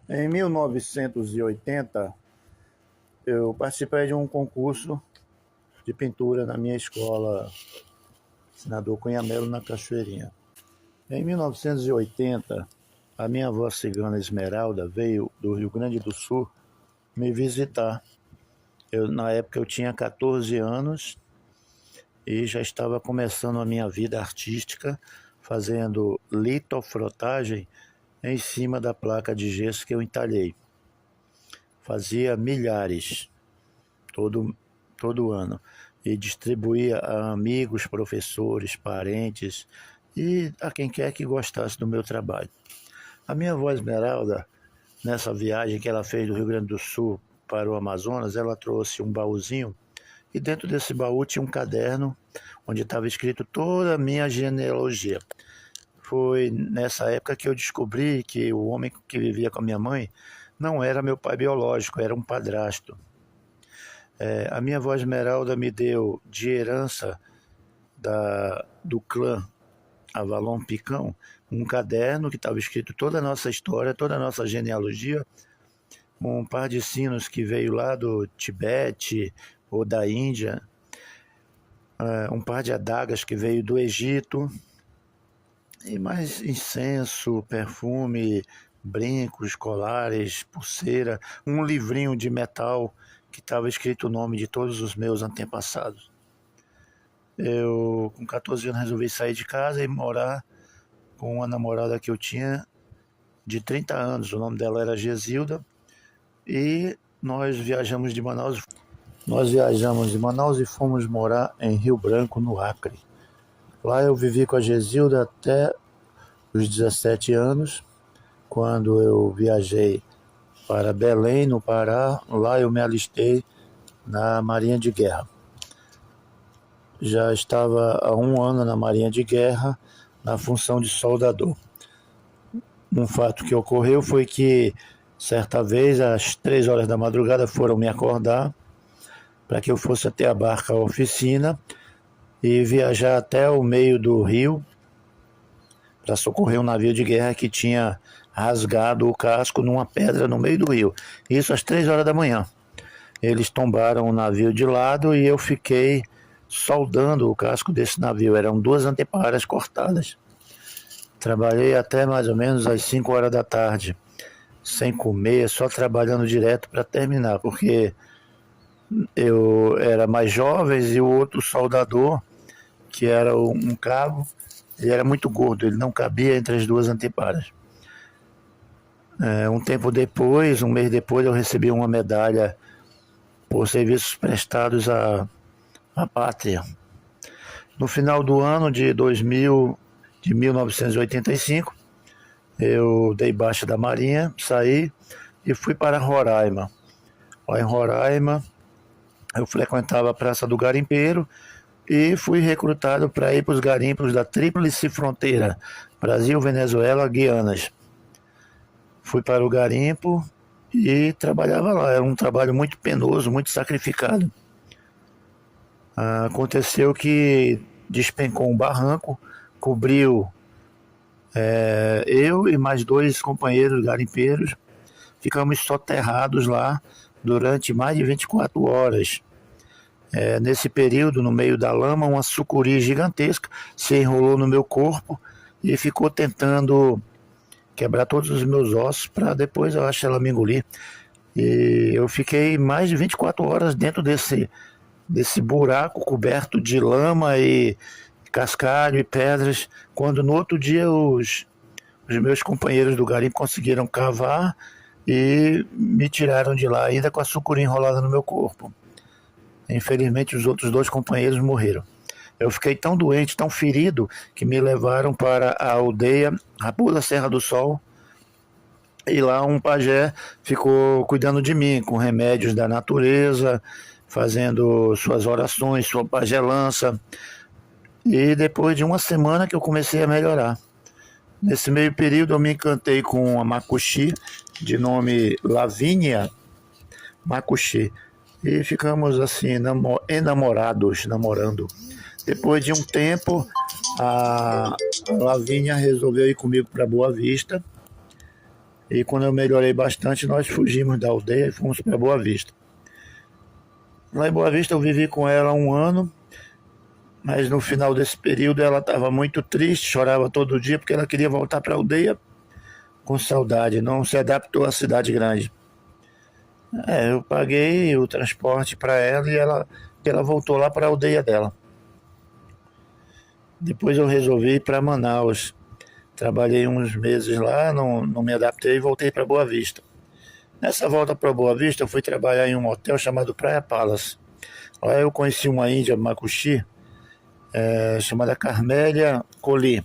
Em 1980, eu participei de um concurso de pintura na minha escola, Senador Cunha Melo, na Cachoeirinha. Em 1980, a minha avó cigana Esmeralda veio do Rio Grande do Sul me visitar. Na época eu tinha 14 anos e já estava começando a minha vida artística, fazendo litofrotagem em cima da placa de gesso que eu entalhei. Fazia milhares todo ano e distribuía a amigos, professores, parentes e a quem quer que gostasse do meu trabalho. A minha avó Esmeralda, nessa viagem que ela fez do Rio Grande do Sul para o Amazonas, ela trouxe um baúzinho e dentro desse baú tinha um caderno onde estava escrito toda a minha genealogia. Foi nessa época que eu descobri que o homem que vivia com a minha mãe não era meu pai biológico, era um padrasto. A minha avó Esmeralda me deu de herança do clã Avalon Picão um caderno que estava escrito toda a nossa história, toda a nossa genealogia, um par de sinos que veio lá do Tibete ou da Índia, um par de adagas que veio do Egito, e mais incenso, perfume, brincos, colares, pulseira, um livrinho de metal que estava escrito o nome de todos os meus antepassados. Eu, com 14 anos, resolvi sair de casa e morar com uma namorada que eu tinha de 30 anos. O nome dela era Gesilda. E nós viajamos de Manaus. Nós viajamos de Manaus e fomos morar em Rio Branco, no Acre. Lá eu vivi com a Gesilda até os 17 anos, quando eu viajei para Belém, no Pará. Lá eu me alistei na Marinha de Guerra. Já estava há um ano na Marinha de Guerra, na função de soldador. Um fato que ocorreu foi que, certa vez, às 3 horas da madrugada, foram me acordar para que eu fosse até a barca oficina e viajar até o meio do rio para socorrer um navio de guerra que tinha rasgado o casco numa pedra no meio do rio. Isso às 3 horas da manhã. Eles tombaram o navio de lado e eu fiquei soldando o casco desse navio. Eram 2 anteparas cortadas. Trabalhei até mais ou menos às 5 horas da tarde, sem comer, só trabalhando direto para terminar, porque eu era mais jovem e o outro soldador, que era um cabo, ele era muito gordo, ele não cabia entre as 2 anteparas. Um tempo depois, um mês depois, eu recebi uma medalha por serviços prestados à pátria. No final do ano de 1985, eu dei baixa da Marinha, saí e fui para Roraima. Lá em Roraima, eu frequentava a Praça do Garimpeiro e fui recrutado para ir para os garimpos da Tríplice Fronteira, Brasil, Venezuela, Guianas. Fui para o garimpo e trabalhava lá. Era um trabalho muito penoso, muito sacrificado. Aconteceu que despencou um barranco, cobriu eu e mais 2 companheiros garimpeiros. Ficamos soterrados lá durante mais de 24 horas. Nesse período, no meio da lama, uma sucuri gigantesca se enrolou no meu corpo e ficou tentando quebrar todos os meus ossos para depois, eu acho, ela me engolir. E eu fiquei mais de 24 horas dentro desse buraco coberto de lama e cascalho e pedras, quando no outro dia os meus companheiros do garimpo conseguiram cavar e me tiraram de lá, ainda com a sucuri enrolada no meu corpo. Infelizmente, os outros 2 companheiros morreram. Eu fiquei tão doente, tão ferido, que me levaram para a aldeia Raposa Serra do Sol, e lá um pajé ficou cuidando de mim, com remédios da natureza, fazendo suas orações, sua pagelança. E depois de uma semana que eu comecei a melhorar. Nesse meio período eu me encantei com a Macuxi, de nome Lavínia Macuxi. E ficamos assim, namorando. Depois de um tempo, a Lavínia resolveu ir comigo para Boa Vista. E quando eu melhorei bastante, nós fugimos da aldeia e fomos para Boa Vista. Lá em Boa Vista eu vivi com ela 1 ano, mas no final desse período ela estava muito triste, chorava todo dia porque ela queria voltar para a aldeia com saudade, não se adaptou à cidade grande. Eu paguei o transporte para ela e ela voltou lá para a aldeia dela. Depois eu resolvi ir para Manaus. Trabalhei uns meses lá, não me adaptei e voltei para Boa Vista. Nessa volta para Boa Vista, eu fui trabalhar em um hotel chamado Praia Palace. Lá eu conheci uma índia Makuxi, chamada Carmélia Colli.